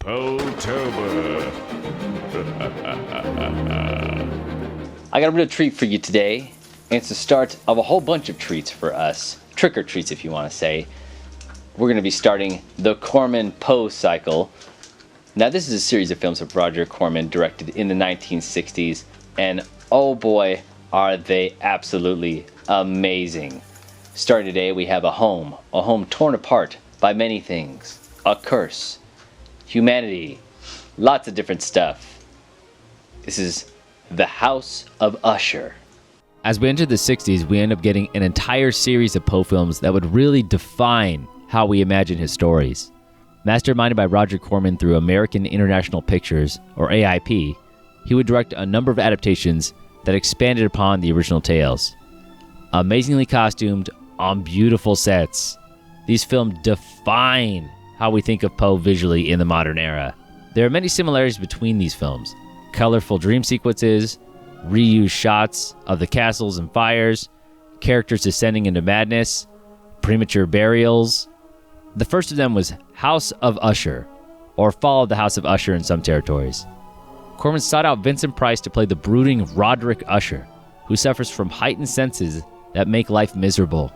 PoeTober. I got a real treat for you today, and it's the start of a whole bunch of treats for us. Trick or treats, if you want to say. We're going to be starting the Corman Poe cycle. Now, this is a series of films that Roger Corman directed in the 1960s, and oh boy, are they absolutely amazing. Starting today, we have a home torn apart by many things, a curse, humanity, lots of different stuff. This is The House of Usher. As we enter the 60s, we end up getting an entire series of Poe films that would really define how we imagine his stories. Masterminded by Roger Corman through American International Pictures, or AIP, he would direct a number of adaptations that expanded upon the original tales. Amazingly costumed, on beautiful sets, these films define how we think of Poe visually in the modern era. There are many similarities between these films. Colorful dream sequences, reused shots of the castles and fires, characters descending into madness, premature burials. The first of them was House of Usher, or Fall of the House of Usher in some territories. Corman sought out Vincent Price to play the brooding Roderick Usher, who suffers from heightened senses that make life miserable.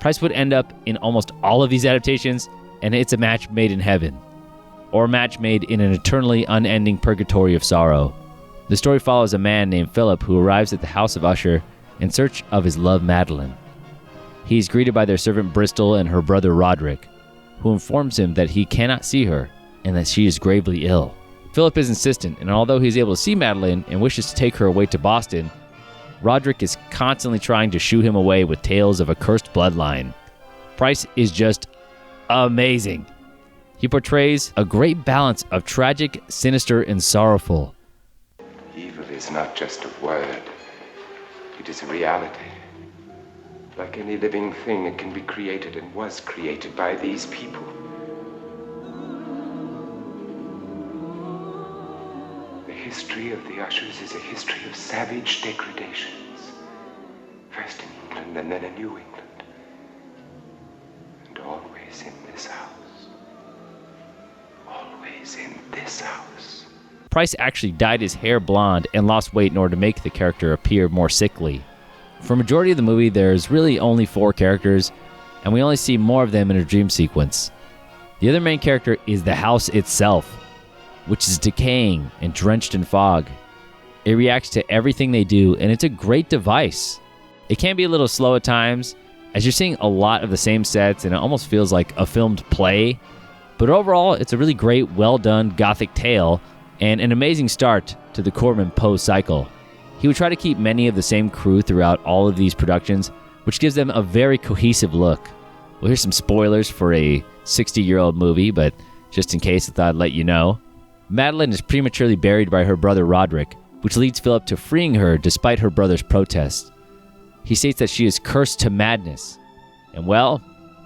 Price would end up in almost all of these adaptations, and it's a match made in heaven, or a match made in an eternally unending purgatory of sorrow. The story follows a man named Philip who arrives at the House of Usher in search of his love Madeline. He is greeted by their servant Bristol and her brother Roderick, who informs him that he cannot see her and that she is gravely ill. Philip is insistent, and although he is able to see Madeline and wishes to take her away to Boston, Roderick is constantly trying to shoo him away with tales of a cursed bloodline. Price is just amazing. He portrays a great balance of tragic, sinister, and sorrowful. Evil is not just a word. It is a reality. Like any living thing, it can be created and was created by these people. The history of the Ushers is a history of savage degradations. First in England and then in New England. And always in this house. Always in this house. Price actually dyed his hair blonde and lost weight in order to make the character appear more sickly. For a majority of the movie, there's really only 4 characters, and we only see more of them in a dream sequence. The other main character is the house itself, which is decaying and drenched in fog. It reacts to everything they do, and it's a great device. It can be a little slow at times, as you're seeing a lot of the same sets, and it almost feels like a filmed play. But overall, it's a really great, well-done Gothic tale, and an amazing start to the Corman Poe cycle. He would try to keep many of the same crew throughout all of these productions, which gives them a very cohesive look. Well, here's some spoilers for a 60-year-old movie, but just in case I thought I'd let you know. Madeline is prematurely buried by her brother Roderick, which leads Philip to freeing her despite her brother's protest. He states that she is cursed to madness. And well,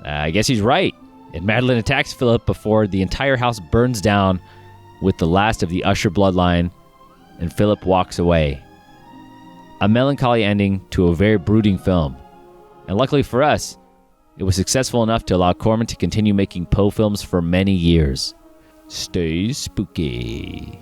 I guess he's right. And Madeline attacks Philip before the entire house burns down with the last of the Usher bloodline, and Philip walks away. A melancholy ending to a very brooding film. And luckily for us, it was successful enough to allow Corman to continue making Poe films for many years. Stay spooky.